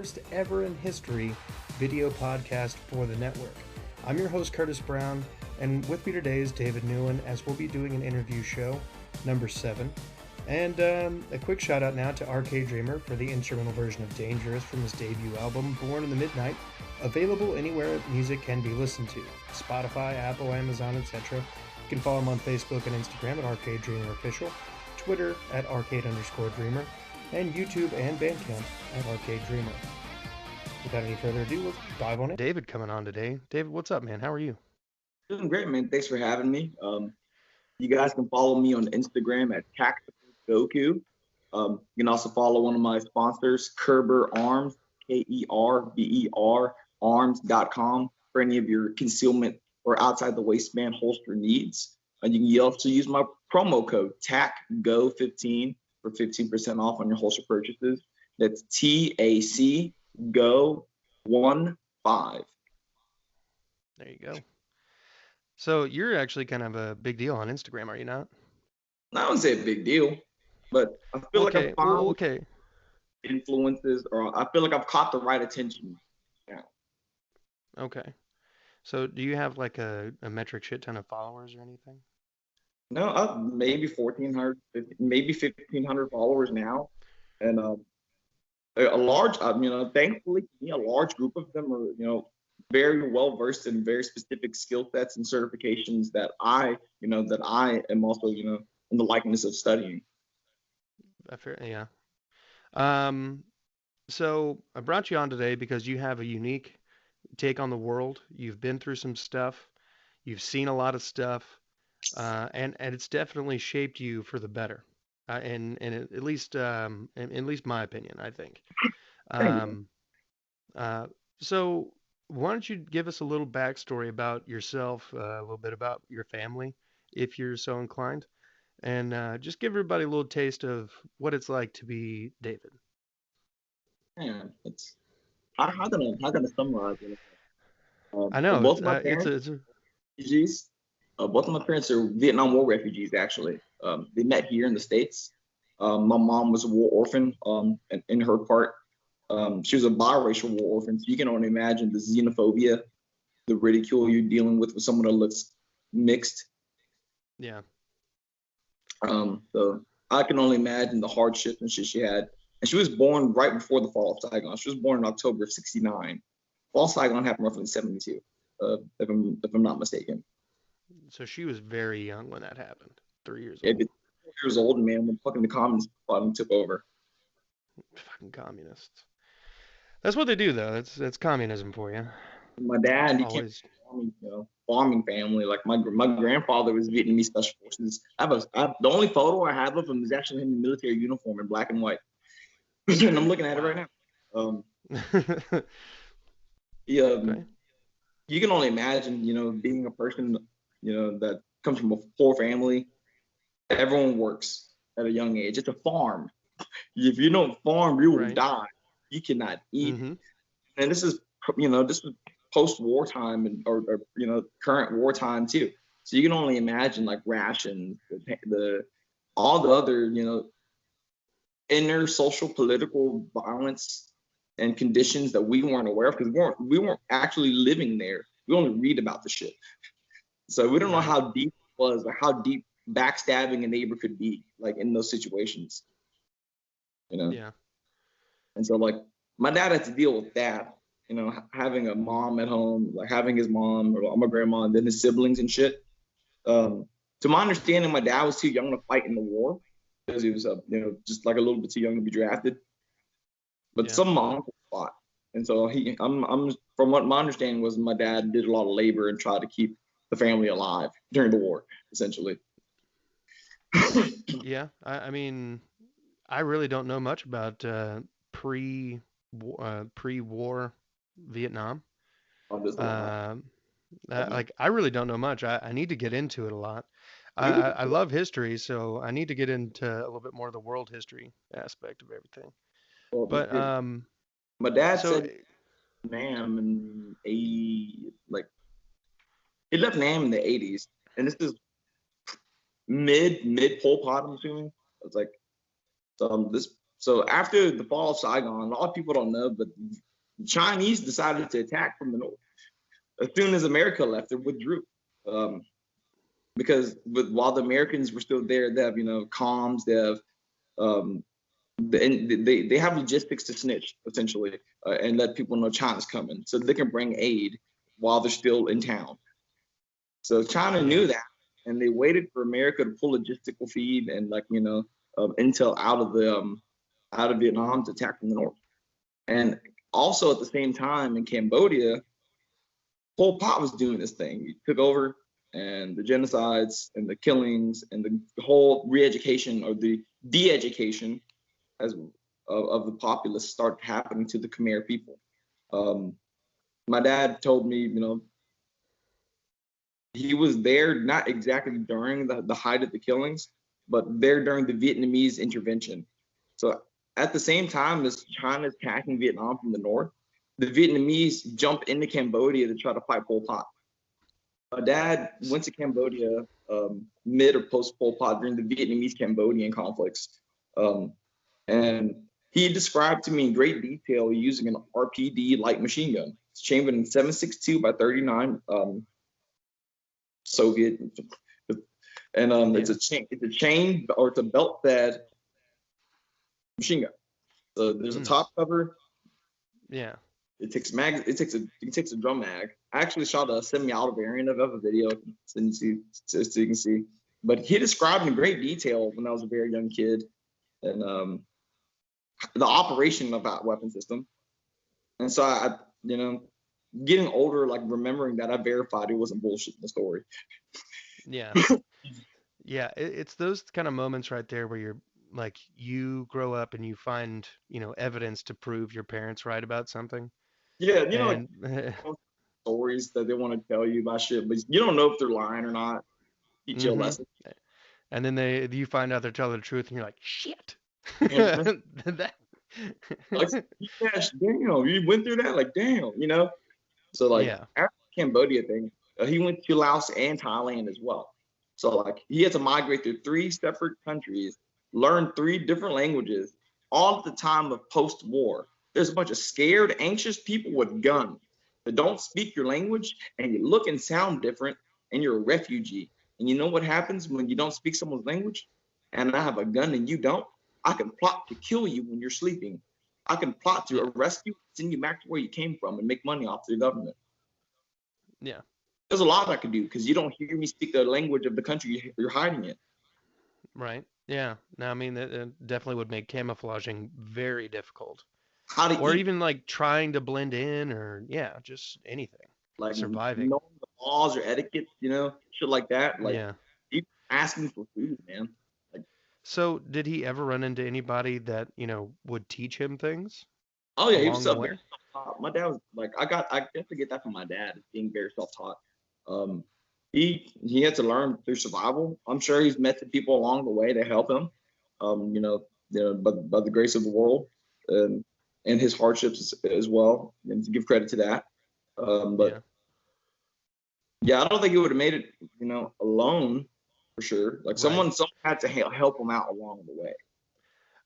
first ever in history video podcast for the network. I'm your host, Curtis Brown, and with me today is David Newland, as we'll be doing an interview show, number 7. And a quick shout out now to Arcade Dreamer for the instrumental version of Dangerous from his debut album, Born in the Midnight, available anywhere music can be listened to, Spotify, Apple, Amazon, etc. You can follow him on Facebook and Instagram at Arcade Dreamer Official, Twitter at Arcade_Dreamer, and YouTube and Bandcamp at Arcade Dreamer. Without any further ado, let's dive on it. David coming on today. David, what's up, man? How are you? Doing great, man. Thanks for having me. You guys can follow me on Instagram at Tactical Goku. You can also follow one of my sponsors, Kerber Arms, Kerber, arms.com, for any of your concealment or outside the waistband holster needs. And you can also use my promo code TACGO15 for 15% off on your holster purchases. That's TACGO15. There you go. So you're actually kind of a big deal on Instagram, are you not? I wouldn't say a big deal, but I feel like I found okay. influences, or I feel like I've caught the right attention now. Okay. So do you have like a metric shit ton of followers or anything? No, maybe 1,400, maybe 1,500 followers now, and a large, thankfully, a large group of them are, very well versed in very specific skill sets and certifications that I am also, in the likeness of studying. Yeah. So I brought you on today because you have a unique take on the world. You've been through some stuff. You've seen a lot of stuff. And it's definitely shaped you for the better. And at least my opinion, I think. So why don't you give us a little backstory about yourself, a little bit about your family, if you're so inclined, and just give everybody a little taste of what it's like to be David. Yeah, it's how can I summarize it? I know both of my parents refugees. Both of my parents are Vietnam War refugees. Actually, they met here in the States. My mom was a war orphan. In her part, she was a biracial war orphan. So you can only imagine the xenophobia, the ridicule you're dealing with someone that looks mixed. Yeah. So I can only imagine the hardships and shit she had. And she was born right before the fall of Saigon. She was born in October of '69. Fall of Saigon happened roughly in '72, if I'm not mistaken. So she was very young when that happened. 3 years old. Yeah, 4 years old, man, when fucking the communists took over. Fucking communists. That's what they do, though. That's communism for you. My dad, he came from a farming family. Like my grandfather was Vietnamese Special Forces. The only photo I have of him is actually him in military uniform in black and white. And I'm looking at it right now. Okay. You can only imagine, being a person, that comes from a poor family. Everyone works at a young age. It's a farm. If you don't farm, you will die. You cannot eat. Mm-hmm. And this is post-war time or current wartime too. So you can only imagine like rations, all the other, inner social political violence and conditions that we weren't aware of, because we weren't actually living there. We only read about the shit. So we don't know how deep it was, or how deep backstabbing a neighbor could be, like in those situations. Yeah. And so like my dad had to deal with that, having a mom at home, like having his mom or my grandma, and then his siblings and shit. To my understanding, my dad was too young to fight in the war because he was, just like a little bit too young to be drafted. But some of my uncles fought, and so I'm from what my understanding was, my dad did a lot of labor and tried to keep the family alive during the war, essentially. Yeah, I mean, I really don't know much about pre-war Vietnam. Like I really don't know much. I need to get into it a lot. I love history, so I need to get into a little bit more of the world history aspect of everything. Well, but my dad said Nam in he left Nam in the '80s, and this is mid Pol Pot, I'm assuming. It's like this So after the fall of Saigon, a lot of people don't know, but the Chinese decided to attack from the north. As soon as America left, they withdrew. Because while the Americans were still there, they have, comms, they have um, they have logistics to snitch essentially, and let people know China's coming, so they can bring aid while they're still in town. So China knew that, and they waited for America to pull logistical feed and intel out of Vietnam to attack from the north. And also at the same time in Cambodia, Pol Pot was doing this thing. He took over, and the genocides and the killings and the whole re-education or the de-education of the populace started happening to the Khmer people. My dad told me, he was there not exactly during the height of the killings, but there during the Vietnamese intervention. So at the same time as China's attacking Vietnam from the north, the Vietnamese jumped into Cambodia to try to fight Pol Pot. My dad went to Cambodia mid or post Pol Pot during the Vietnamese-Cambodian conflicts. And he described to me in great detail using an RPD light machine gun. It's chambered in 7.62 by 39 Soviet, and it's a chain or it's a belt fed machine gun. So there's a top cover. Yeah. It takes a drum mag. I actually shot a semi-auto variant of a video so you can see. But he described in great detail when I was a very young kid, and the operation of that weapon system. And so I getting older, like remembering that, I verified it wasn't bullshit in the story. Yeah. Yeah. It's those kind of moments right there where you're like, you grow up and you find, evidence to prove your parents right about something. Yeah. And stories that they want to tell you about shit, but you don't know if they're lying or not. Teach you a lesson. And then you find out they're telling the truth, and you're like, shit. Like, yeah, damn, you went through that, like, damn, So like after the Cambodia thing, he went to Laos and Thailand as well. So like he had to migrate through 3 separate countries, learn 3 different languages, all at the time of post-war. There's a bunch of scared, anxious people with guns that don't speak your language, and you look and sound different, and you're a refugee. And you know what happens when you don't speak someone's language? And I have a gun and you don't? I can plot to kill you when you're sleeping. I can plot to arrest you, send you back to where you came from, and make money off the government. Yeah. There's a lot I could do because you don't hear me speak the language of the country you're hiding in. Right. Yeah. No, I mean, that definitely would make camouflaging very difficult. Or even like trying to blend in, or just anything. Like surviving. Knowing the laws or etiquette, shit like that. Like you asking for food, man. Like, so did he ever run into anybody that, would teach him things? Oh yeah, he was very self-taught. My dad was like, I definitely get that from my dad, being very self-taught. He had to learn through survival. I'm sure he's met the people along the way to help him. But by the grace of the world and his hardships as well, and to give credit to that. But I don't think he would have made it, alone for sure. Like someone had to help him out along the way.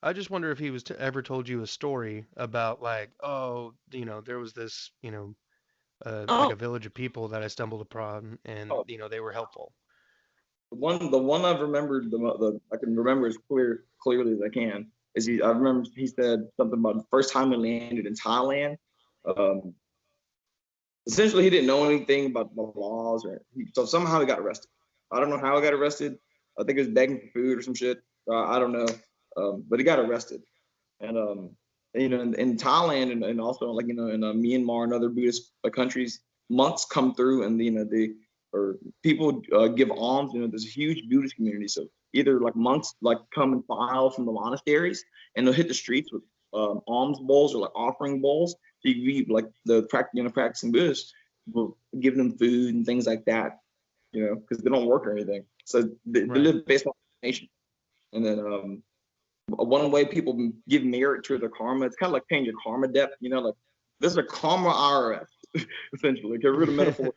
I just wonder if he was ever told you a story about like, there was this, like a village of people that I stumbled upon, and they were helpful. The one I've remembered I can remember as clearly as I can is I remember he said something about the first time he landed in Thailand. Essentially, he didn't know anything about the laws, so somehow he got arrested. I don't know how he got arrested. I think he was begging for food or some shit. I don't know, but he got arrested. And in Thailand and also like in Myanmar and other Buddhist countries, monks come through and people give alms. There's a huge Buddhist community, so either like monks like come and file from the monasteries, and they'll hit the streets with alms bowls or like offering bowls. So you like the practicing Buddhists will give them food and things like that, because they don't work or anything. So they live based on donation. And then one way people give merit to their karma, it's kind of like paying your karma debt. Like this is a karma IRS, essentially. Get rid of metaphor.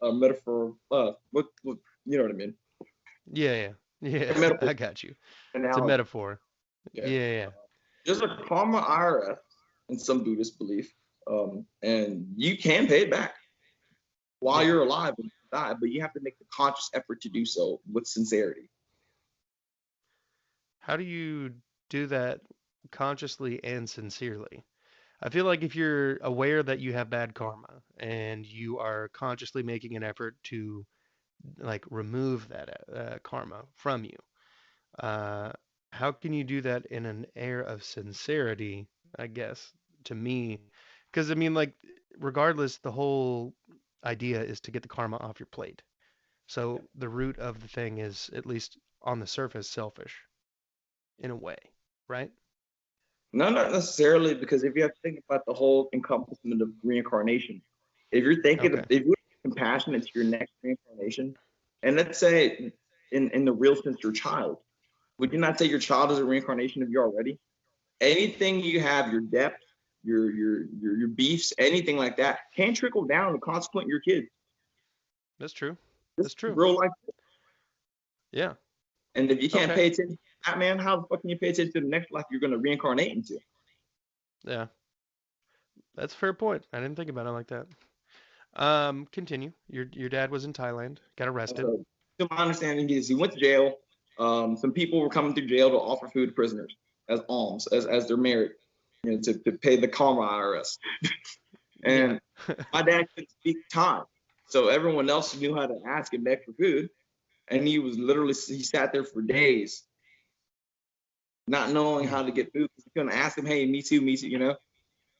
Metaphor. What you know what I mean? Yeah. Yeah, A metaphor I got you. It's a analogy. metaphor. Yeah. Yeah, yeah. There's a karma IRS in some Buddhist belief, and you can pay it back while Yeah. you're alive and die, but you have to make the conscious effort to do so with sincerity. How do you do that consciously and sincerely? I feel like if you're aware that you have bad karma and you are consciously making an effort to like remove that karma from you, uh, how can you do that in an air of sincerity? I guess to me, because I mean, like, regardless, the whole idea is to get the karma off your plate. So the root of the thing is, at least on the surface, selfish in a way, right? No, not necessarily, because if you have to think about the whole encompassment of reincarnation, if you're thinking Okay. of, if you're compassionate to your next reincarnation, and let's say in the real sense your child, would you not say your child is a reincarnation of you already? Anything you have, your depth, your beefs, anything like that, can trickle down and consequent your kids. That's true. This is That's true. real life. Yeah. And if you can't Okay. pay attention to that, man, how the fuck can you pay attention to the next life you're going to reincarnate into? Yeah. That's a fair point. I didn't think about it like that. Continue. Your dad was in Thailand, got arrested. To my understanding is he went to jail. Some people were coming through jail to offer food to prisoners as alms, as their merit, to pay the karma IRS. Yeah. And my dad couldn't speak Thai, so everyone else knew how to ask and beg for food. And he was literally, he sat there for days, not knowing Hmm. how to get food. He couldn't ask him, hey, me too,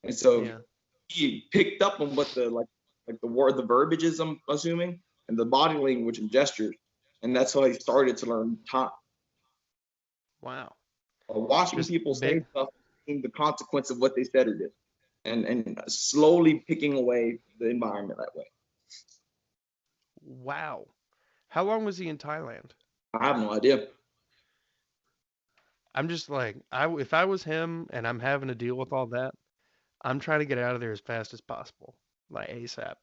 And so Yeah. he picked up on what the like the word, the verbiages, I'm assuming, and the body language and gestures, and that's how he started to learn Thai. Wow. Watching Just people bit. say stuff, seeing the consequence of what they said or did, and slowly picking away the environment that way. Wow. How long was he in Thailand? I have no idea. I'm just like, if I was him and I'm having to deal with all that, I'm trying to get out of there as fast as possible, like ASAP.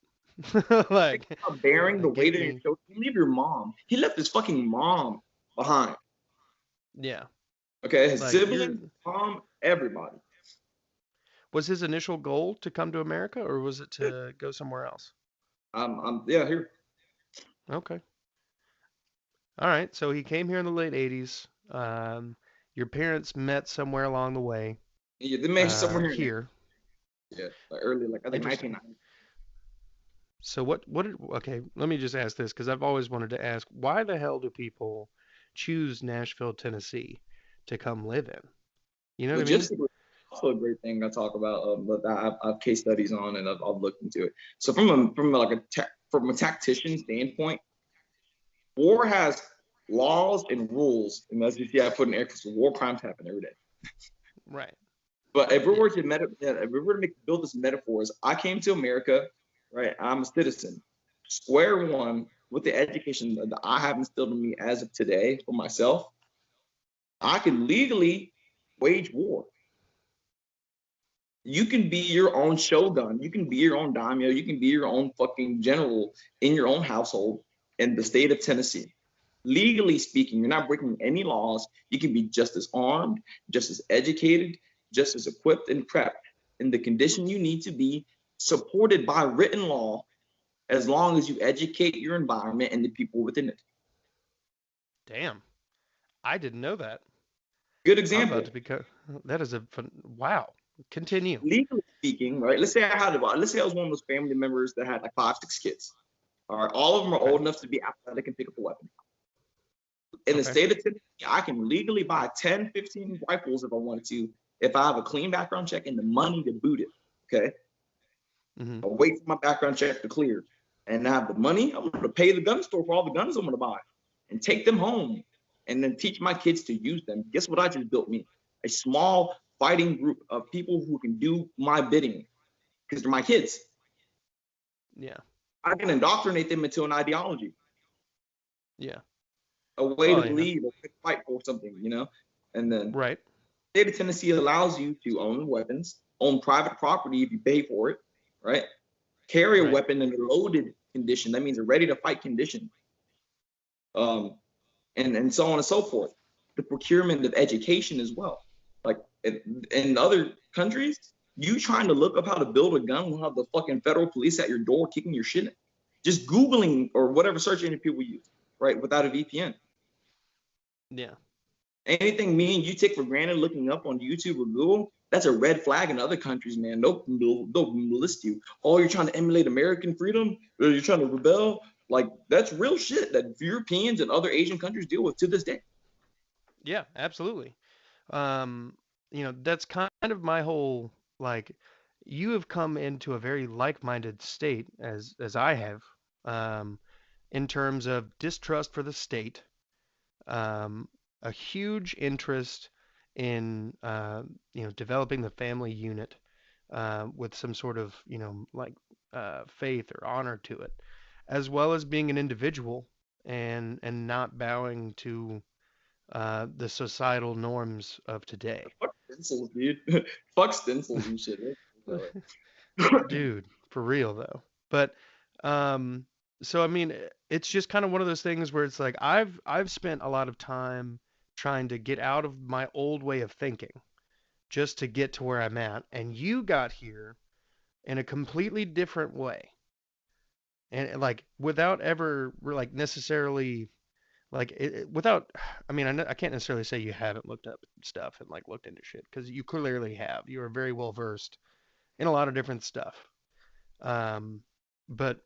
Think Like, about bearing the get weight of your me. shoulders. You leave your mom. He left his fucking mom behind. Yeah. Okay, his Like you're. siblings, mom, everybody. Was his initial goal to come to America or was it to go somewhere else? Yeah, here. Okay. All right. So he came here in the late 80s. Your parents met somewhere along the way. Yeah, they made somewhere here. Here. Yeah, like early, like I think Interesting. 1990. So what did, okay, let me just ask this because I've always wanted to ask, why the hell do people choose Nashville, Tennessee to come live in? You know what I mean? Logistically, also a great thing I talk about, but I have case studies on and I've looked into it. So from a tactician standpoint, war has laws and rules, and as you see, I put in air quotes, war crimes happen every day. Right. But if we Yeah. were to build this metaphors, I came to America, right? I'm a citizen, square one with the education that I have instilled in me as of today for myself. I can legally wage war. You can be your own shogun. You can be your own daimyo. You can be your own fucking general in your own household in the state of Tennessee. Legally speaking, you're not breaking any laws. You can be just as armed, just as educated, just as equipped and prepped in the condition you need to be, supported by written law, as long as you educate your environment and the people within it. Damn. I didn't know that. Good I'm about example. to become, that is wow. Continue. Legally speaking, right? Let's say I was one of those family members that had like 5, 6 kids. All right, all of them are Okay. old enough to be athletic and pick up a weapon. In the Okay. state of Tennessee, I can legally buy 10, 15 rifles if I wanted to, if I have a clean background check and the money to boot it. Okay. Hmm. I'll wait for my background check to clear. And I have the money, I'm going to pay the gun store for all the guns I'm going to buy and take them home and then teach my kids to use them. Guess what I just built me? A small fighting group of people who can do my bidding because they're my kids. Yeah. I can indoctrinate them into an ideology, Yeah. a way to Well, yeah. believe, a way to fight for something. And then Right. the state of Tennessee allows you to own weapons, own private property if you pay for it, right? Carry a Right. weapon in a loaded condition. That means a ready to fight condition. Um, and so on and so forth. The procurement of education as well. Like in other countries, you trying to look up how to build a gun will have the fucking federal police at your door kicking your shit in. Just Googling or whatever search engine people use, right? Without a VPN. Yeah. Anything me and you take for granted looking up on YouTube or Google, that's a red flag in other countries, man. They'll list you. Oh, you're trying to emulate American freedom? Or you're trying to rebel? Like, that's real shit that Europeans and other Asian countries deal with to this day. Yeah, absolutely. That's kind of my whole, like, you have come into a very like-minded state as I have, um, in terms of distrust for the state, um, a huge interest in developing the family unit with some sort of like faith or honor to it, as well as being an individual and not bowing to the societal norms of today. Fuck stencils, dude. Fuck stencils and shit. Dude, for real though. But um so I mean it's just kind of one of those things where it's like I've spent a lot of time trying to get out of my old way of thinking just to get to where I'm at, and you got here in a completely different way. And like without ever like necessarily like without I mean I can't necessarily say you haven't looked up stuff and like looked into shit because you clearly have. You are very well versed in a lot of different stuff. Um, but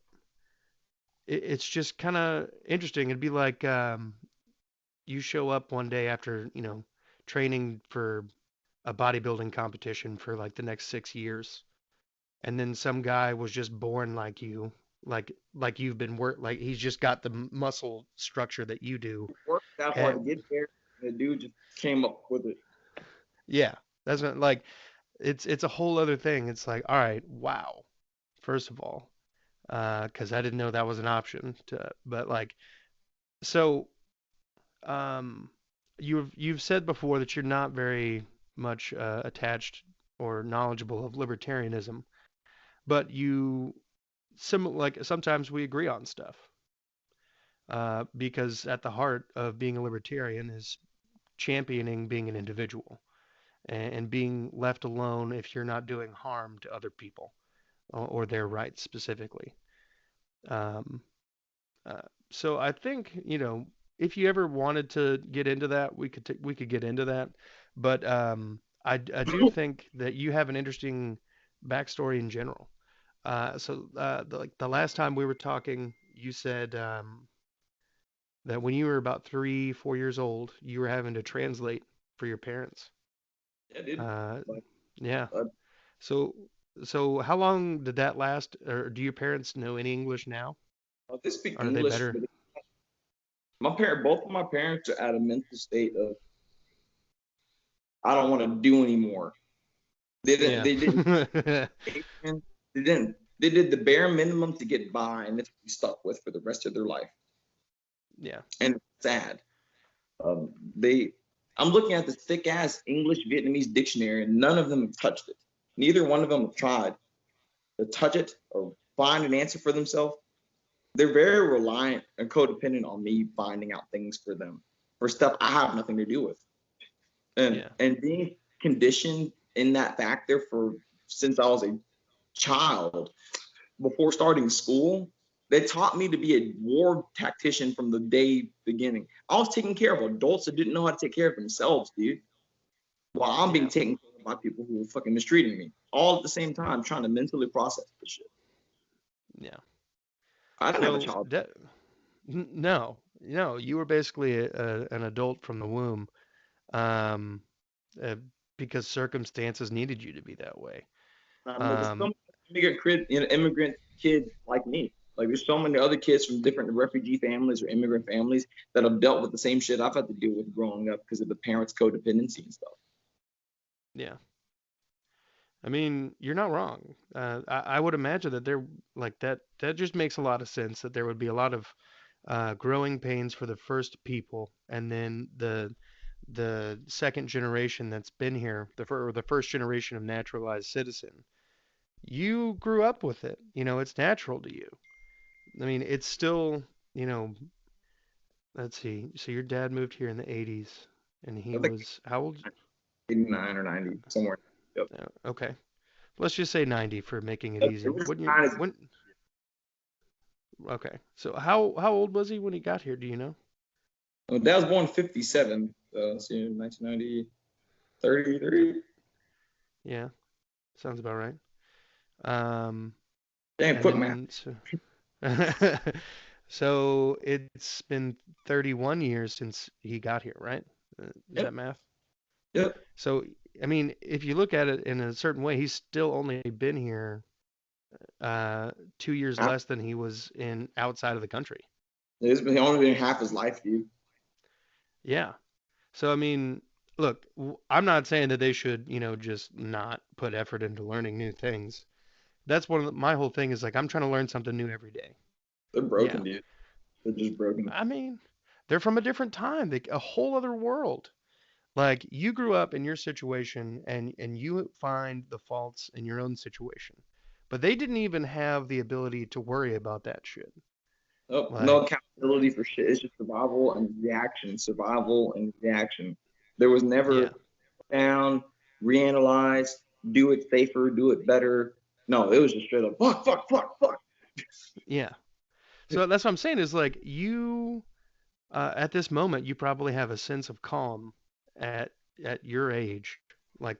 it's just kind of interesting. It'd be like you show up one day after, training for a bodybuilding competition for like the next 6 years, and then some guy was just born like you, like you've been like he's just got the muscle structure that you do. Worked that hard to And get there. The dude just came up with it. yeah, that's not like it's a whole other thing. It's like, all right, wow. First of all, because I didn't know that was an option. But like, so um, you've said before that you're not very much attached or knowledgeable of libertarianism, but like sometimes we agree on stuff. Because at the heart of being a libertarian is championing being an individual and being left alone if you're not doing harm to other people or their rights specifically. Um, so I think, if you ever wanted to get into that, we could get into that. But I do think that you have an interesting backstory in general. Like the last time we were talking, you said that when you were about 3, 4 years old, you were having to translate for your parents. Yeah, dude. Uh, Like, yeah. uh, So so how long did that last? Or do your parents know any English now? they speak Are they English, better? but both of my parents are at a mental state of I don't want to do anymore. They didn't. Yeah. They didn't. They didn't. They did the bare minimum to get by, and that's what we stuck with for the rest of their life. Yeah. And it's sad. They. I'm looking at the thick ass English Vietnamese dictionary, and none of them have touched it. Neither one of them have tried to touch it or find an answer for themselves. They're very reliant and codependent on me finding out things for them for stuff I have nothing to do with. And Yeah. and being conditioned in that factor for since I was a child before starting school, they taught me to be a war tactician from the day beginning. I was taking care of adults that didn't know how to take care of themselves, dude. While I'm being Yeah. taken care of by people who were fucking mistreating me, all at the same time, trying to mentally process this shit. Yeah. I didn't have a So child. no, no, you were basically an adult from the womb, um, uh, because circumstances needed you to be that way. There's so Um, many immigrant kids like me. Like there's so many other kids from different refugee families or immigrant families that have dealt with the same shit I've had to deal with growing up because of the parents' codependency and stuff. yeah. I mean, you're not wrong. I would imagine that there, like that, that just makes a lot of sense that there would be a lot of growing pains for the first people, and then the second generation that's been here, or the first generation of naturalized citizen. You grew up with it. It's natural to you. I mean, it's still, you know, Let's see. So your dad moved here in the 80s, and he I think was how old? 89 or 90 somewhere. Yep. Okay. Let's just say 90 for making it It easy. was When you kind of, when Okay. So how old was he when he got here? Do you know? Dad was born 57, so 1990, 33. Yeah, sounds about right. Um, Damn, and quick math. then so it's been 31 years since he got here, right? Is Yep, that math? yep. So I mean, if you look at it in a certain way, he's still only been here 2 years Half, less than he was in outside of the country. it's been only been half his life, dude. Yeah. So I mean, look, I'm not saying that they should, just not put effort into learning new things. That's my whole thing is like I'm trying to learn something new every day. They're Yeah. broken, dude. They're just broken. I mean, they're from a different time, a whole other world. Like you grew up in your situation and you find the faults in your own situation. But they didn't even have the ability to worry about that shit. Oh, no Like, accountability for shit. It's just survival and reaction, survival and reaction. There was yeah, never down, reanalyze, do it safer, do it better. No, it was just straight up fuck, fuck, fuck, fuck. yeah. So that's what I'm saying is like you at this moment you probably have a sense of calm at at your age. Like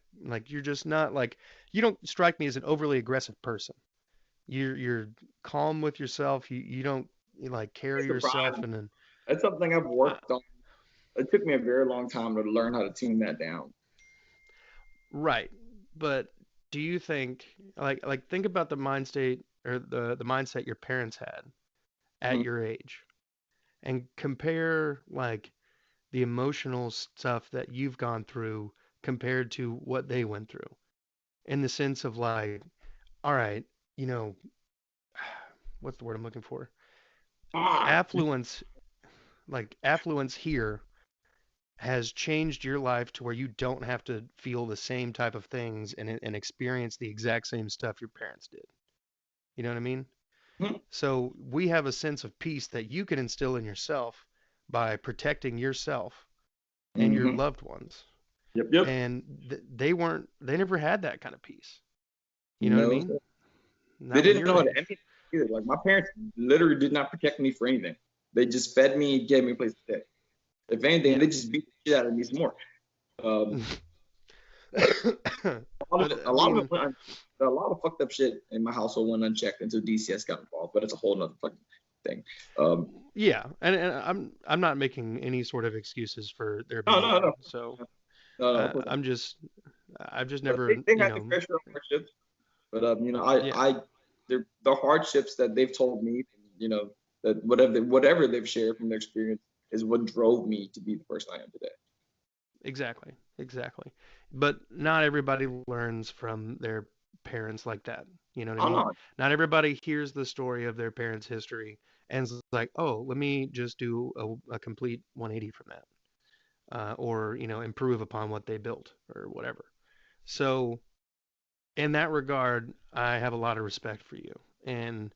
you're just not like you don't strike me as an overly aggressive person. You're calm with yourself. You don't like carry It's yourself surprising. and then That's something I've uh, worked on. It took me a very long time to learn how to tune that down. right. But do you think like think about the mind state or the mindset your parents had at Mhm. your age and compare like the emotional stuff that you've gone through compared to what they went through in the sense of like, all right, you know, what's the word I'm looking for? Ah, Affluence, like affluence here has changed your life to where you don't have to feel the same type of things and experience the exact same stuff your parents did. You know what I mean? mhm. So we have a sense of peace that you can instill in yourself by protecting yourself and your Mhm. loved ones. Yep, yep. And they never had that kind of peace. You know what I No, mean? they Not when didn't you're know how to age. empty either. Like my parents literally did not protect me for anything. They just fed me, gave me a place to stay. If anything, Yeah. they just beat the shit out of me some more. Um, But a I lot of it mean, a lot of fucked up shit in my household went unchecked until DCS got involved. But it's a whole nother fucking thing. Um, yeah, and I'm not making any sort of excuses for their no, no, behavior. no, So no, no. Of course not. I've just But never, they had their fair share of hardships. But yeah, the hardships that they've told me, that whatever they've shared from their experience is what drove me to be the person I am today. exactly, exactly. But not everybody learns from their parents like that. You know what I Oh mean? no, Not everybody hears the story of their parents' history and is like, oh, let me just do a complete 180 from that, or improve upon what they built or whatever. So in that regard, I have a lot of respect for you and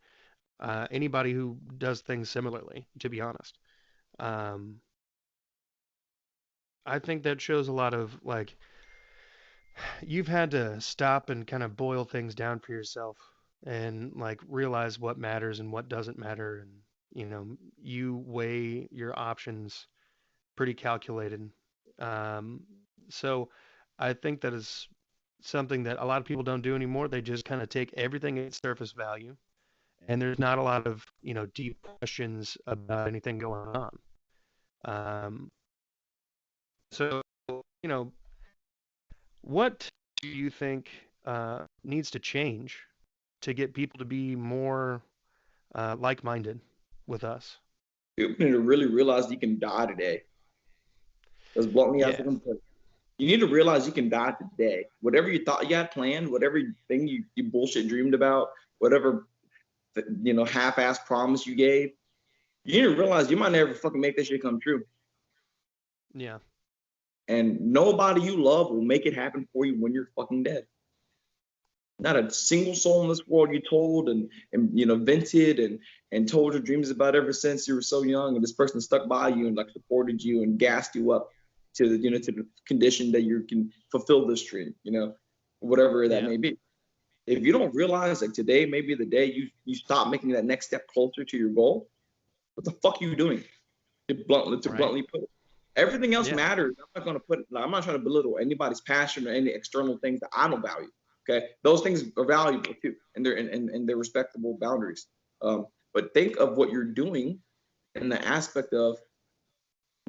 anybody who does things similarly. To be honest, um, I think that shows a lot of like you've had to stop and kind of boil things down for yourself and like realize what matters and what doesn't matter and you weigh your options pretty calculated. Um, so I think that is something that a lot of people don't do anymore. They just kind of take everything at surface value, and there's not a lot of deep questions about anything going on. Um, so you know, what do you think needs to change to get people to be more like-minded with us? people need to really realize you can die today. As bluntly as I Yeah, can put it. You need to realize you can die today. Whatever you thought you had planned, whatever thing you bullshit dreamed about, whatever half-ass promise you gave, you need to realize you might never fucking make that shit come true. yeah, And nobody you love will make it happen for you when you're fucking dead. Not a single soul in this world you told and vented and told your dreams about ever since you were so young, and this person stuck by you and like supported you and gassed you up to the condition that you can fulfill this dream, whatever that may be. If you don't realize like today may be the day you stop making that next step closer to your goal, what the fuck are you doing? To bluntly put it. Everything else matters. I'm not trying to belittle anybody's passion or any external things that I don't value. Okay, those things are valuable too, and they're respectable boundaries. But think of what you're doing in the aspect of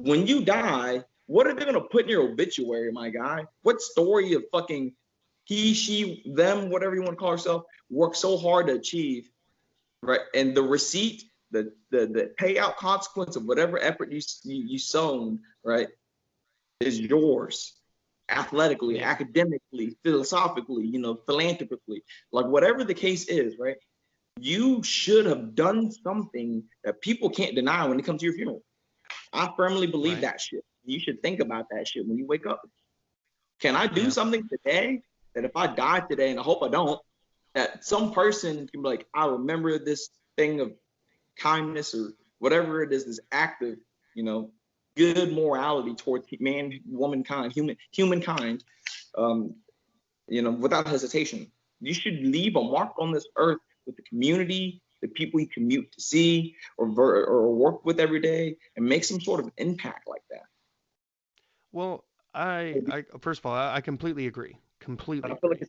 when you die, what are they gonna put in your obituary, my guy? What story of fucking he, she, them, whatever you want to call yourself, worked so hard to achieve, right? And the receipt, the payout consequence of whatever effort you sown, right, is yours. Athletically, academically, philosophically, philanthropically, like whatever the case is, right? You should have done something that people can't deny when it comes to your funeral. I firmly believe that shit. You should think about that shit when you wake up. Can I do something today that if I die today, and I hope I don't, that some person can be like, I remember this thing of kindness or whatever it is, this act of, good morality towards womankind, humankind, without hesitation. You should leave a mark on this earth with the community, the people you commute to see or work with every day, and make some sort of impact like that. Well, I first of all, I completely agree. Completely. I feel like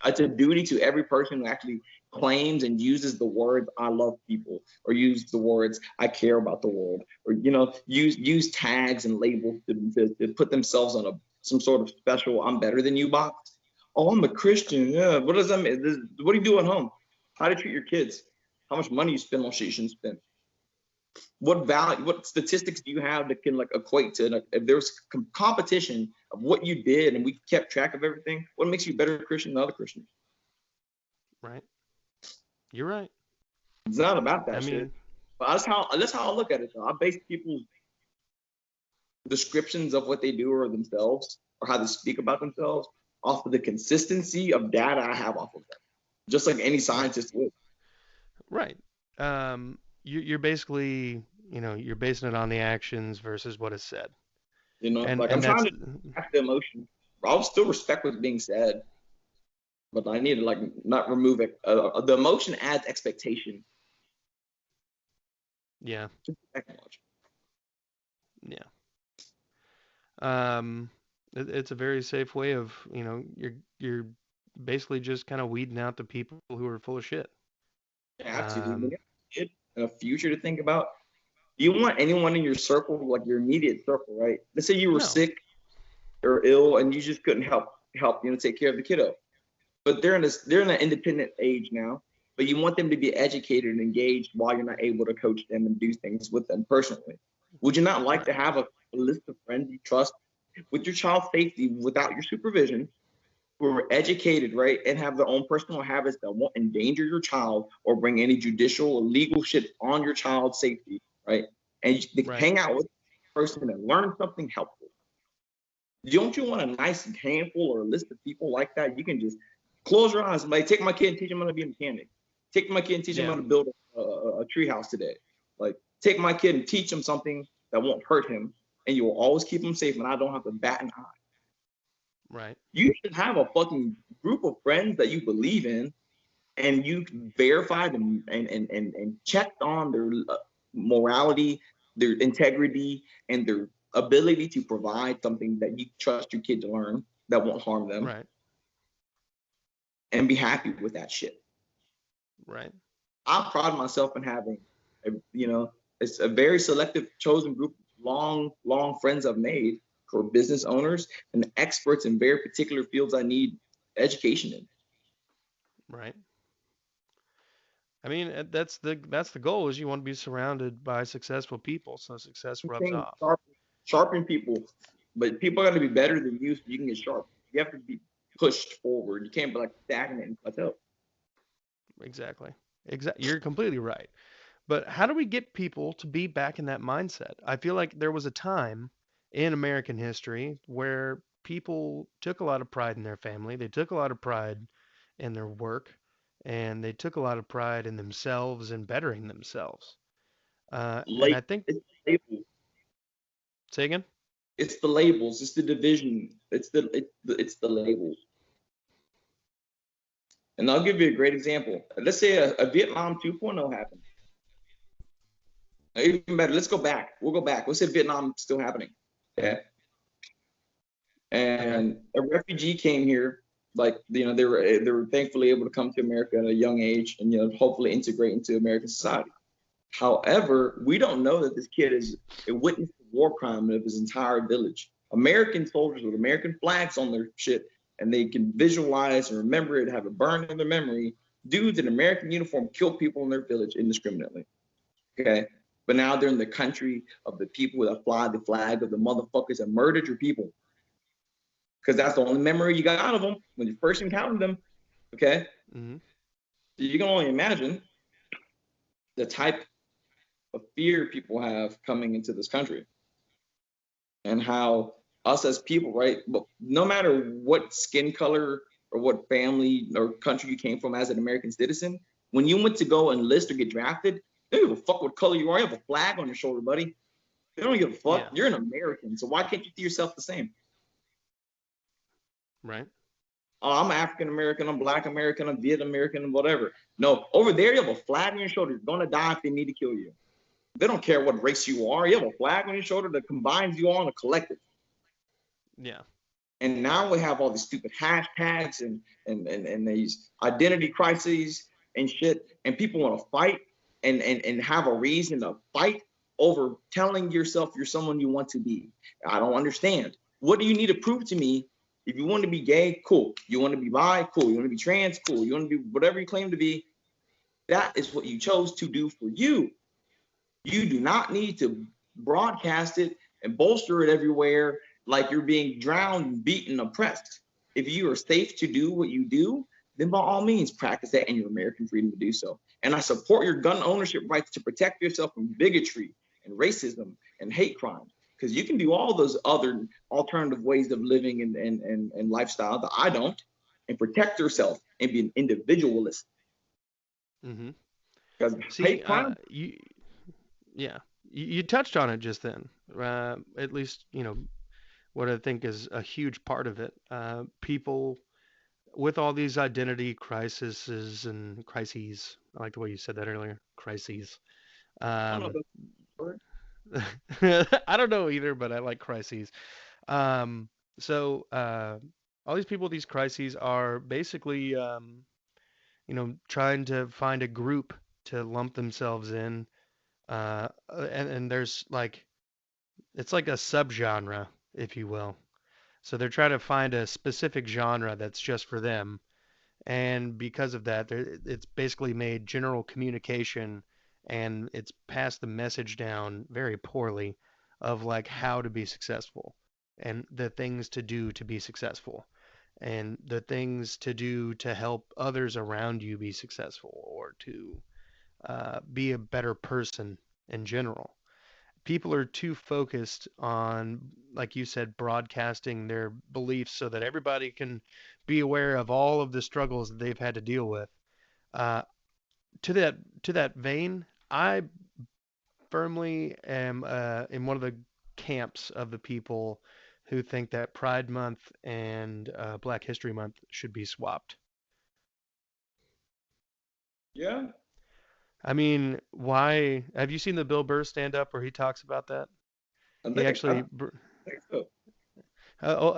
it's a duty to every person who actually claims and uses the words "I love people" or use the words "I care about the world" or use tags and labels to put themselves on some sort of special "I'm better than you" box. Oh, I'm a Christian. Yeah. What does that mean? What do you do at home? How to treat your kids? How much money you spend on shit you shouldn't spend? What statistics do you have that can equate to if there's competition of what you did and we kept track of everything? What makes you a better Christian than other Christians? Right. You're right. It's not about that shit. But that's how I look at it though. I base people's descriptions of what they do or themselves or how they speak about themselves off of the consistency of data I have off of them. Just like any scientist would. Right. You're basically, you're basing it on the actions versus what is said. I'm trying to act the emotion. I'll still respect what's being said, but I need to not remove it. The emotion adds expectation. Yeah. Yeah. It's a very safe way of, you're basically just kind of weeding out the people who are full of shit. Yeah, absolutely. And a future to think about. Do you want anyone in your circle, like your immediate circle, right? Let's say you were sick or ill and you just couldn't help, take care of the kiddo. But they're in an independent age now, but you want them to be educated and engaged while you're not able to coach them and do things with them personally. Would you not like to have a list of friends you trust with your child's safety without your supervision, who are educated, right, and have their own personal habits that won't endanger your child or bring any judicial or legal shit on your child's safety, right? And they can hang out with a person and learn something helpful. Don't you want a nice handful or a list of people like that? You can just close your eyes and take my kid and teach him how to be a mechanic. Take my kid and teach him how to build a tree house today. Take my kid and teach him something that won't hurt him, and you will always keep him safe, and I don't have to bat an eye. Right. You should have a fucking group of friends that you believe in, and you verified and checked on their morality, their integrity, and their ability to provide something that you trust your kid to learn that won't harm them. Right. And be happy with that shit. Right. I pride myself in having, it's a very selective chosen group of long friends I've made for business owners and experts in very particular fields I need education in. Right. I mean, that's the goal, is you want to be surrounded by successful people, so success rubs off. Sharpen people, but people are going to be better than you, so you can get sharp. You have to be pushed forward. You can't be stagnant and plateau. Exactly. You're completely right. But how do we get people to be back in that mindset? I feel like there was a time in American history where people took a lot of pride in their family. They took a lot of pride in their work, and they took a lot of pride in themselves and bettering themselves. And Late, I think, it's the label. say again? It's the labels. It's the division. It's the label. And I'll give you a great example. Let's say a Vietnam 2.0 happened. Even better, let's go back. We'll go back. Let's say Vietnam still happening. Okay. Okay. And a refugee came here, like they were thankfully able to come to America at a young age and hopefully integrate into American society. However, we don't know that this kid is a witness to war crime of his entire village. American soldiers with American flags on their shit, and they can visualize and remember it, have it burned in their memory. Dudes in American uniform kill people in their village indiscriminately. Okay. But now they're in the country of the people that fly the flag of the motherfuckers that murdered your people. Because that's the only memory you got of them when you first encountered them. Okay. Hmm. So you can only imagine the type of fear people have coming into this country and how us as people, right? But no matter what skin color or what family or country you came from as an American citizen, when you went to go enlist or get drafted, they don't give a fuck what color you are. You have a flag on your shoulder, buddy. They don't give a fuck. Yeah. You're an American. So why can't you see yourself the same? Right. Oh, I'm African American, I'm Black American, I'm Viet American, whatever. No, over there you have a flag on your shoulder. You're gonna die if they need to kill you. They don't care what race you are. You have a flag on your shoulder that combines you all in a collective. Yeah. And now we have all these stupid hashtags and these identity crises and shit. And people want to fight and have a reason to fight over telling yourself you're someone you want to be. I don't understand. What do you need to prove to me? If you want to be gay, cool. You want to be bi, cool. You want to be trans, cool. You want to be whatever you claim to be. That is what you chose to do for you. You do not need to broadcast it and bolster it everywhere like you're being drowned, beaten, oppressed. If you are safe to do what you do, then by all means practice that and your American freedom to do so. And I support your gun ownership rights to protect yourself from bigotry and racism and hate crimes. Because you can do all those other alternative ways of living and lifestyle that I don't, and protect yourself and be an individualist. Hmm. Because See, hate crime, yeah, you touched on it just then. At least, what I think is a huge part of it. People with all these identity crises and crises. I like the way you said that earlier. Crises. I don't know Um, about the word. I don't know either, but I like crises. Um, so all these people with these crises are basically, trying to find a group to lump themselves in. And there's like, it's like a subgenre, if you will. So they're trying to find a specific genre that's just for them. And because of that, it's basically made general communication and it's passed the message down very poorly of like how to be successful and the things to do to be successful and the things to do to help others around you be successful or to be a better person in general. People are too focused on, like you said, broadcasting their beliefs so that everybody can be aware of all of the struggles that they've had to deal with. Uh, to that vein, I firmly am in one of the camps of the people who think that Pride Month and Black History Month should be swapped. Yeah, I mean, why? Have you seen the Bill Burr stand up where he talks about that? I He think I actually, think so.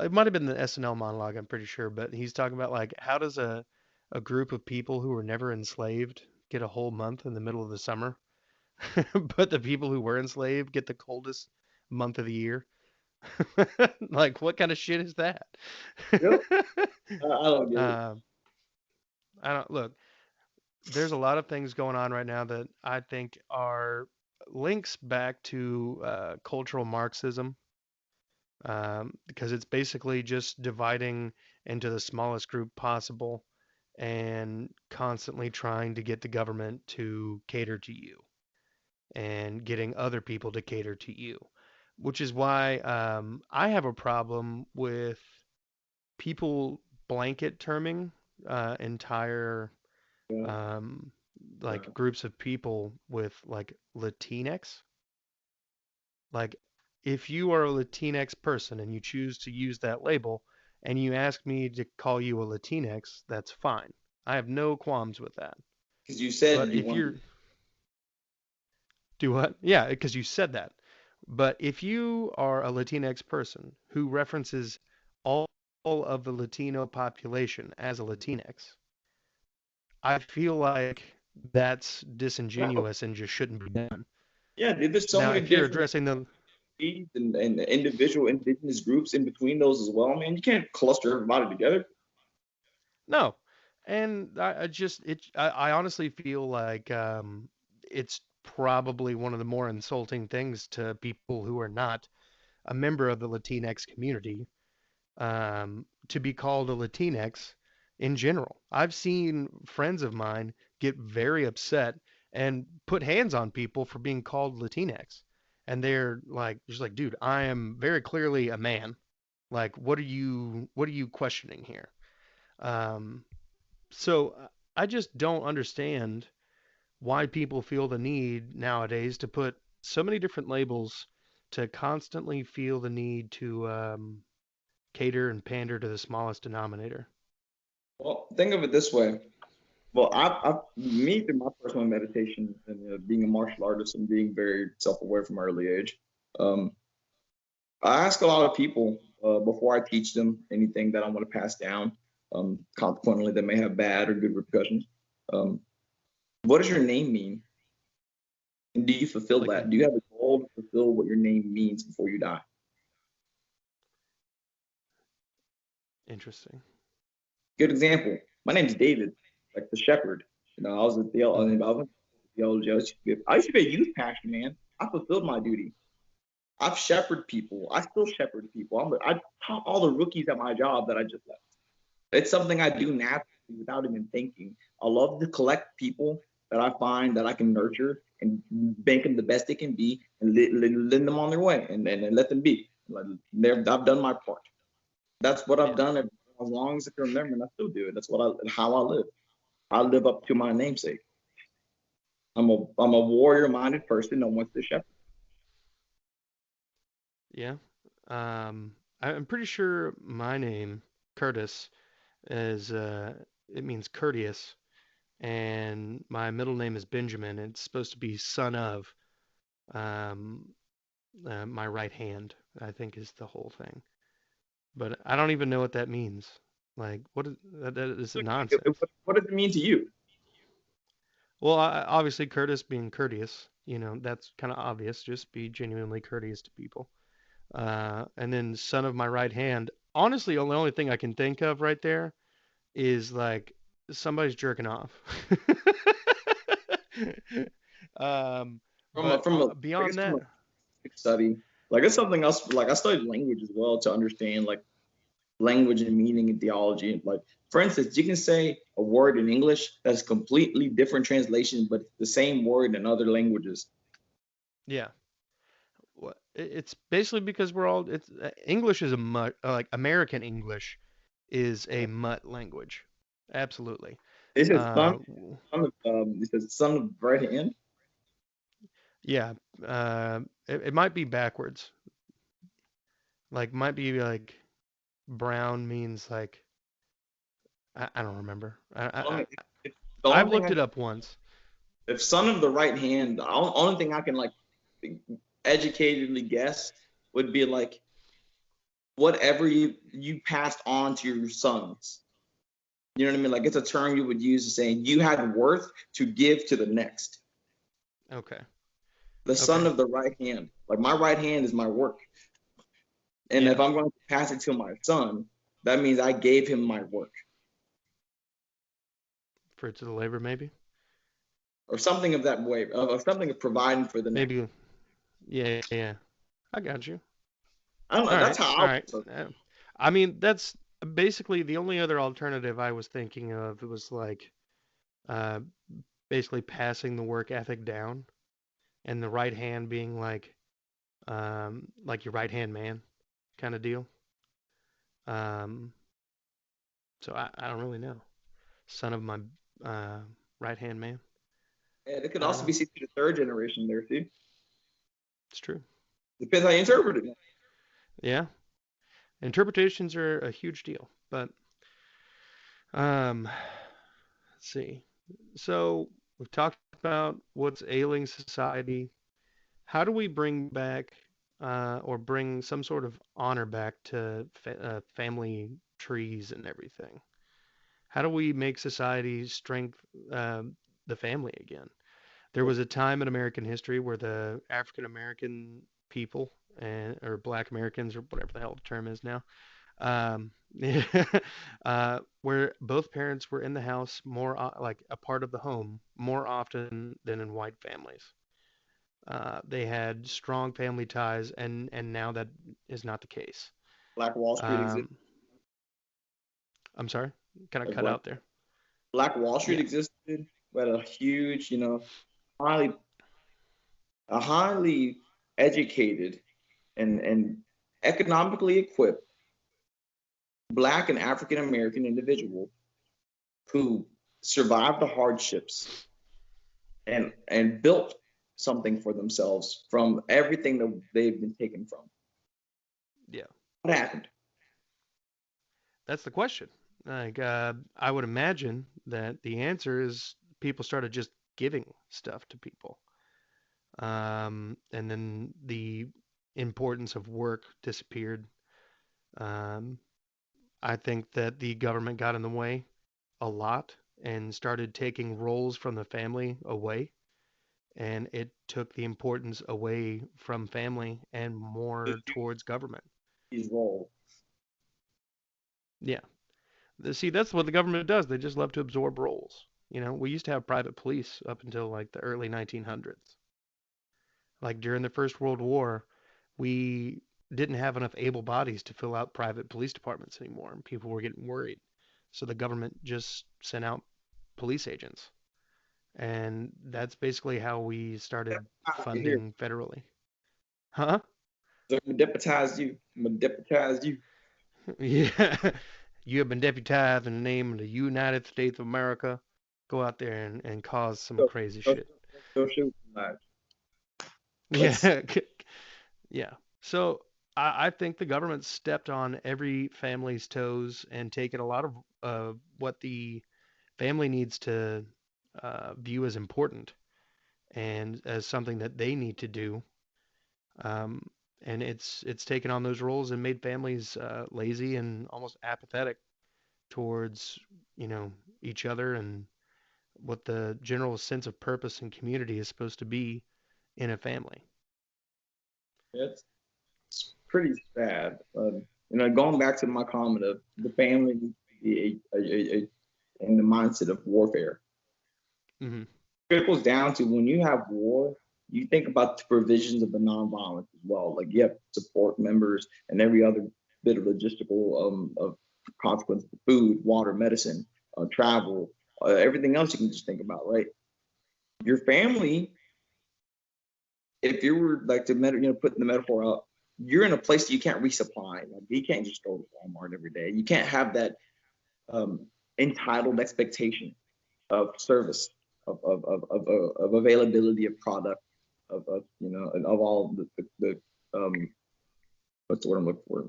it might have been the SNL monologue, I'm pretty sure, but he's talking about like how does a group of people who were never enslaved get a whole month in the middle of the summer, but the people who were enslaved get the coldest month of the year? Like, what kind of shit is that? Yep. I don't get it. Um, I don't look. There's a lot of things going on right now that I think are links back to cultural Marxism, because it's basically just dividing into the smallest group possible and constantly trying to get the government to cater to you and getting other people to cater to you, which is why I have a problem with people blanket terming entire Yeah. um, Yeah. like groups of people with like Latinx. Like, if you are a Latinx person and you choose to use that label and you ask me to call you a Latinx, that's fine. I have no qualms with that. Because you But said you if wanted. you're, do what? Yeah, because you said that. But if you are a Latinx person who references all of the Latino population as a Latinx, I feel like that's No. disingenuous and just shouldn't be done. Yeah, dude, there's so Now, many if you're different addressing the needs and individual indigenous groups in between those as well, man. You can't cluster everybody together. No, and I just I honestly feel like it's probably one of the more insulting things to people who are not a member of the Latinx community, to be called a Latinx in general. I've seen friends of mine get very upset and put hands on people for being called Latinx, and they're like, just like, dude, I am very clearly a man. Like, what are you questioning here? Um, so I just don't understand why people feel the need nowadays to put so many different labels to constantly feel the need to cater and pander to the smallest denominator. Well, think of it this way. Well, me through my personal meditation and being a martial artist and being very self-aware from an early age, um, I ask a lot of people before I teach them anything that I want to pass down. Consequently, that may have bad or good repercussions. Um, what does your name mean? And do you fulfill Like, that? Do you have a goal to fulfill what your name means before you die? interesting. Good example. My name's David, like the shepherd. I was a Hmm. I was a theology. I used to be a youth pastor, man. I fulfilled my duty. I've shepherded people. I still shepherd people. I taught all the rookies at my job that I just left. It's something I do naturally without even thinking. I love to collect people that I find that I can nurture and make them the best they can be and lend them on their way and let them be. Like, I've done my part. That's what I've Yeah. done as long as I can remember, and I still do it. That's how I live. I live up to my namesake. I'm a warrior minded person that wants to shepherd. Yeah. I'm pretty sure my name, Curtis, is it means courteous, and my middle name is Benjamin. It's supposed to be son of um, my right hand, I think is the whole thing. But I don't even know what that means. Like, that is nonsense. What does it mean to you? Well, obviously Curtis being courteous, that's kind of obvious. Just be genuinely courteous to people. And then son of my right hand. Honestly, the only thing I can think of right there is like somebody's jerking off. But I guess beyond from a that, study, like it's something else. Like I studied language as well to understand like language and meaning and theology. Like for instance, you can say a word in English that's completely different translation, but it's the same word in other languages. yeah, it's basically because it's English is a mutt, like American English is a mutt language. Absolutely. It says Uh, it says son of right hand. yeah, it might be backwards. Like, might be like brown means like I don't remember. The I've only thing looked it up once. if son of the right hand, the only thing I can like educatedly guess would be like whatever you passed on to your sons. You know what I mean? Like it's a term you would use to say you had worth to give to the next. Okay. The son Okay. of the right hand. Like my right hand is my work. And if Yeah. I'm going to pass it to my son, that means I gave him my work For to the labor, maybe. or something of that way, of something of providing for the next. Maybe. Yeah. Yeah. I got you. I don't All know. That's right. how All I right. was. I mean, that's basically the only other alternative I was thinking of. It was like uh, basically passing the work ethic down, and the right hand being like your right hand man kind of deal. Um, so I don't really know. son of my right hand man. And it could also be seen to the third generation there too. It's true. Depends how you interpret it. Yeah, interpretations are a huge deal, but let's see. So we've talked about what's ailing society. How do we bring back or bring some sort of honor back to family trees and everything? How do we make society strength the family again? There was a time in American history where the African American people or Black Americans or whatever the hell the term is now, um, where both parents were in the house more like a part of the home more often than in white families. They had strong family ties, and now that is not the case. Black Wall Street exists. Um, I'm sorry, kind of Like cut out there. Black Wall Street Yeah, existed, but a huge, highly, a highly educated and economically equipped Black and African American individual who survived the hardships and built something for themselves from everything that they've been taken from. yeah, What happened? that's the question. Like, I would imagine that the answer is people started just giving stuff to people. And then the importance of work disappeared. Um, I think that the government got in the way a lot and started taking roles from the family away, and it took the importance away from family and more towards government. His role. Yeah. See, that's what the government does. They just love to absorb roles. We used to have private police up until like the early 1900s. Like during the First World War, we didn't have enough able bodies to fill out private police departments anymore, and people were getting worried. So the government just sent out police agents. And that's basically how we started Here, funding federally. Huh? so I'm gonna deputize you. I'm gonna deputize you. Yeah. You have been deputized in the name of the United States of America. Go out there and cause some Go, crazy go, shit. go shoot tonight. Let's. Yeah. Yeah. So I think the government stepped on every family's toes and taken a lot of what the family needs to view as important and as something that they need to do. Um, and it's taken on those roles and made families lazy and almost apathetic towards you know each other and what the general sense of purpose and community is supposed to be in a family. It's pretty sad. Going back to my comment of the family in the mindset of warfare. Hmm. It goes down to when you have war, you think about the provisions of the nonviolence as well. Like you have support members and every other bit of logistical of consequence: food, water, medicine, travel, everything else you can just think about, right? Your family, if you were like to put the metaphor out, you're in a place that you can't resupply. Like you can't just go to Walmart every day. You can't have that um, entitled expectation of service, of availability of product, and of all the what's the word I'm looking for?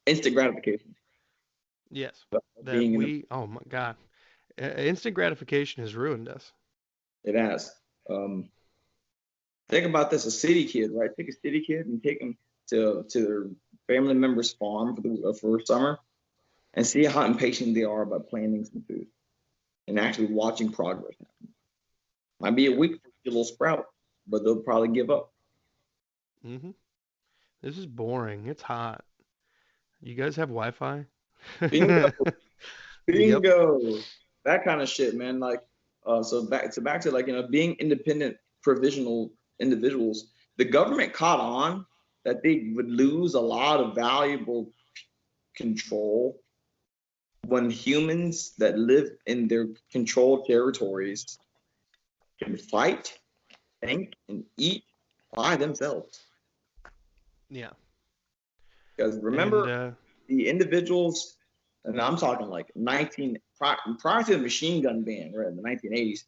Instant gratification. Yes, that Being in we. Oh my God, instant gratification has ruined us. it has. Um, think about this: a city kid, right? Take a city kid and take them to their family member's farm for summer, and see how impatient they are about planting some food and actually watching progress happen. Might be a week for a little sprout, but they'll probably give up. Hmm. This is boring. It's hot. You guys have Wi-Fi? Bingo, Yep. bingo, that kind of shit, man. Like, so back to like being independent, provisional individuals. The government caught on that they would lose a lot of valuable control when humans that live in their controlled territories can fight, think, and eat by themselves. Yeah. Because And remember, the individuals and I'm talking like prior to the machine gun ban, right, in the 1980s,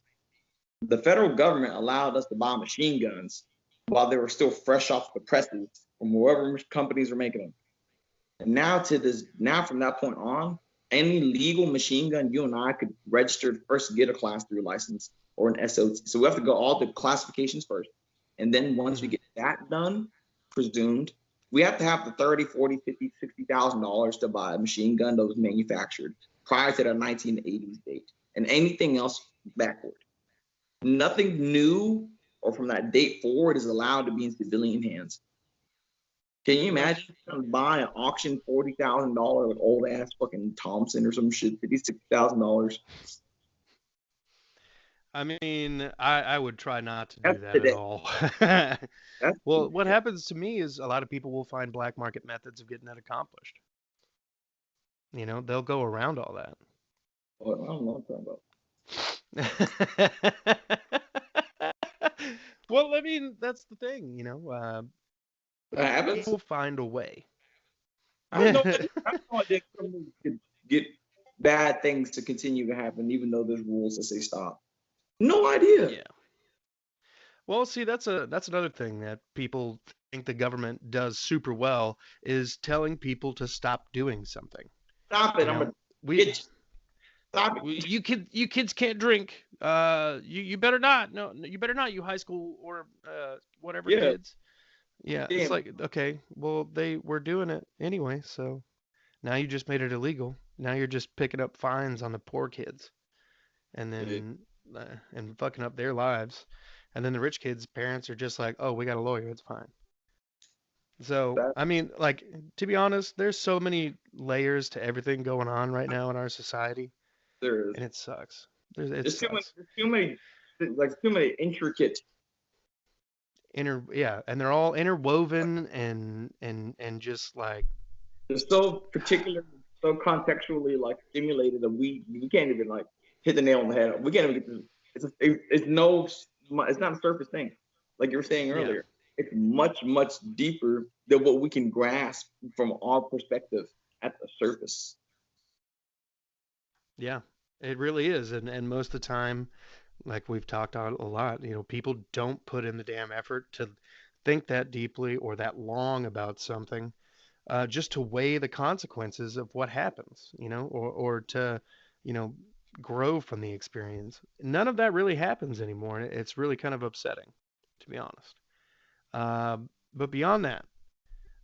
the federal government allowed us to buy machine guns while they were still fresh off the presses from wherever companies were making them. And now from that point on, any legal machine gun you and I could register to first get a class 3 license or an SOT. So we have to go all the classifications first. And then once we get that done, presumed, we have to have the $30, $40, $50, $60,000 to buy a machine gun that was manufactured prior to the 1980s date, and anything else backward. Nothing new or from that date forward is allowed to be in civilian hands. Can you imagine buying an auction $40,000 like old ass fucking Thompson or some shit, $56,000? I mean, I would try not to do That's that today. at all. That's Well, what happens to me is a lot of people will find black market methods of getting that accomplished. You know, they'll go around all that. what I don't know what I'm talking about. Well, I mean, that's the thing, you know. That happens. People find a way. I don't know. I don't know that criminals could get bad things to continue to happen, even though there's rules that say stop. No idea. Yeah. Well, see, that's another thing that people think the government does super well is telling people to stop doing something. Stop it. You I'm know, gonna we stop it. you kids can't drink. You better not. No, you better not. You high school or whatever Yeah. kids. Yeah, it's Damn. like, okay, well, they were doing it anyway, so now you just made it illegal. Now you're just picking up fines on the poor kids, and then and fucking up their lives. And then the rich kids' parents are just like, oh, we got a lawyer, it's fine. So, That I mean, like, to be honest, there's so many layers to everything going on right now in our society, there is. and it sucks. It There's sucks. too many intricate. Yeah, and they're all interwoven and just like, They're so particular, so contextually like stimulated that we can't even like hit the nail on the head. We can't even get to. It's not a surface thing, like you were saying yeah, earlier. It's much deeper than what we can grasp from our perspective at the surface. yeah, it really is. And most of the time, like we've talked on a lot, you know, people don't put in the damn effort to think that deeply or that long about something, just to weigh the consequences of what happens, you know, or to, you know, grow from the experience. None of that really happens anymore. And it's really kind of upsetting, to be honest. Uh, but beyond that,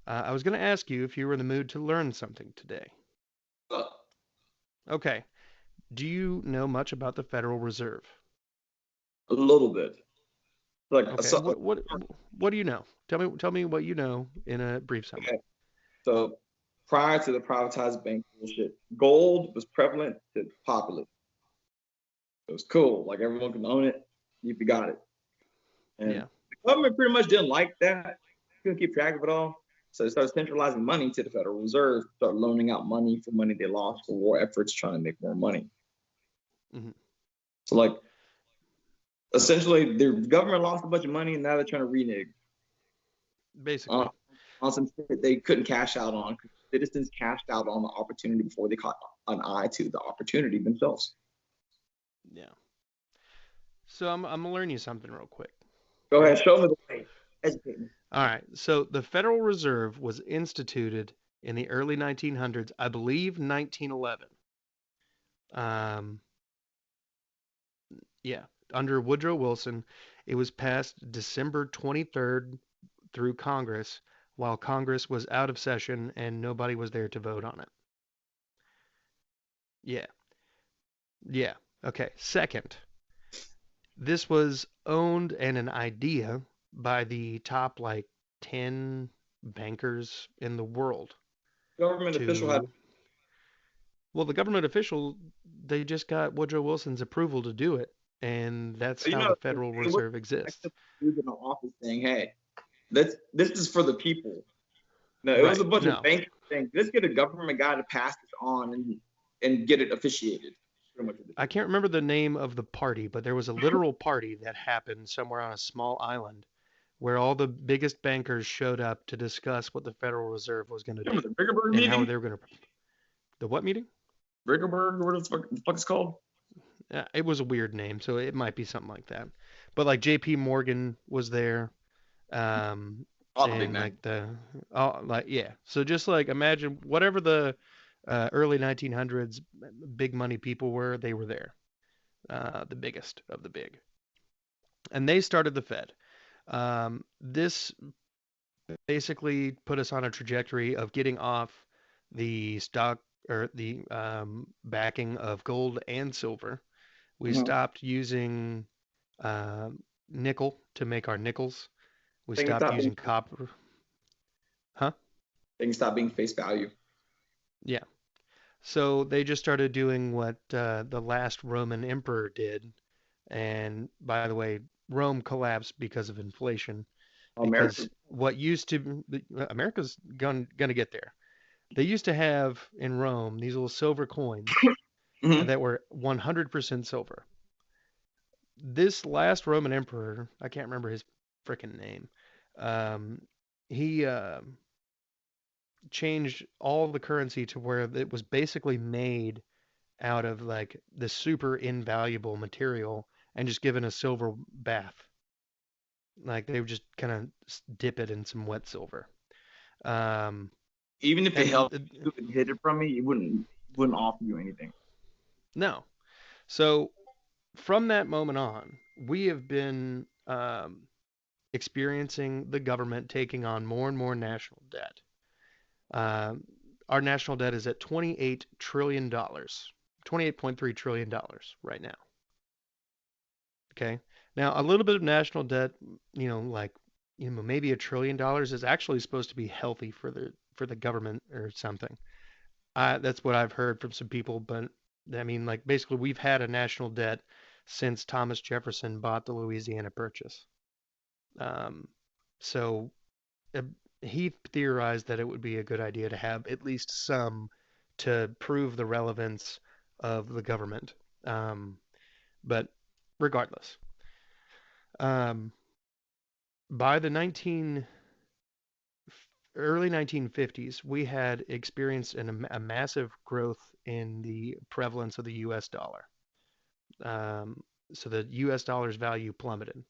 I was going to ask you if you were in the mood to learn something today. Uh, Okay. Do you know much about the Federal Reserve? a little bit, like Okay. so. What do you know? Tell me what you know in a brief summary. Okay, so prior to the privatized bank bullshit, gold was prevalent to populace. It was cool, like everyone could own it if you got it. And Yeah. the government pretty much didn't like that. Couldn't keep track of it all. So they started centralizing money to the Federal Reserve, started loaning out money for money they lost for war efforts, trying to make more money. Hmm. So like essentially the government lost a bunch of money and now they're trying to renege Basically. on some shit they couldn't cash out on because citizens cashed out on the opportunity before they caught an eye to the opportunity themselves. Yeah. So I'm gonna learn you something real quick. Go ahead, show me the way. Educate me. All right. So the Federal Reserve was instituted in the early 1900s, I believe 1911. Um, yeah, under Woodrow Wilson. It was passed December 23rd through Congress while Congress was out of session and nobody was there to vote on it. Yeah. Yeah. Okay. Second, this was owned and an idea by the top like 10 bankers in the world Government official had to, well, the government official, they just got Woodrow Wilson's approval to do it. And that's you how know the Federal it was Reserve exists. dudes in the office saying, "Hey, this is for the people." No, it was Right. a bunch No. of bankers saying, "Let's get a government guy to pass this on and get it officiated." Pretty much. I can't remember the name of the party, but there was a literal party that happened somewhere on a small island where all the biggest bankers showed up to discuss what the Federal Reserve was going to do The Bigger Bird and how meeting. they were going to. The what meeting? Rickerberg, or what the fuck it's called? It was a weird name, so it might be something like that. But like J.P. Morgan was there, um, All the big and names. like yeah. So just like imagine whatever the early 1900s big money people were, they were there, the biggest of the big, and they started the Fed. This basically put us on a trajectory of getting off the stock or the backing of gold and silver. We Mhm. stopped using nickel to make our nickels. We Things stopped stop being using copper. Huh? things stop being face value. Yeah. So they just started doing what the last Roman emperor did. And by the way, Rome collapsed because of inflation. America. Because what used to America's gonna get there. They used to have in Rome these little silver coins Hmm. that were 100% silver. This last Roman emperor, I can't remember his freaking name. Um, he changed all the currency to where it was basically made out of like the super invaluable material and just given a silver bath. Like they would just kind of dip it in some wet silver. Um, Even if it and helped you and hid it from me, it wouldn't offer you anything. no. So from that moment on, we have been experiencing the government taking on more and more national debt. Um, our national debt is at $28 trillion, $28.3 trillion right now. Okay. Now, a little bit of national debt, like, maybe $1 trillion is actually supposed to be healthy for the government or something. That's what I've heard from some people, but I mean, like, basically, we've had a national debt since Thomas Jefferson bought the Louisiana Purchase. Um, so uh, he theorized that it would be a good idea to have at least some to prove the relevance of the government. Um, but regardless, um, by the early 1950s, we had experienced a massive growth in the prevalence of the U.S. dollar. Um, so the U.S. dollar's value plummeted.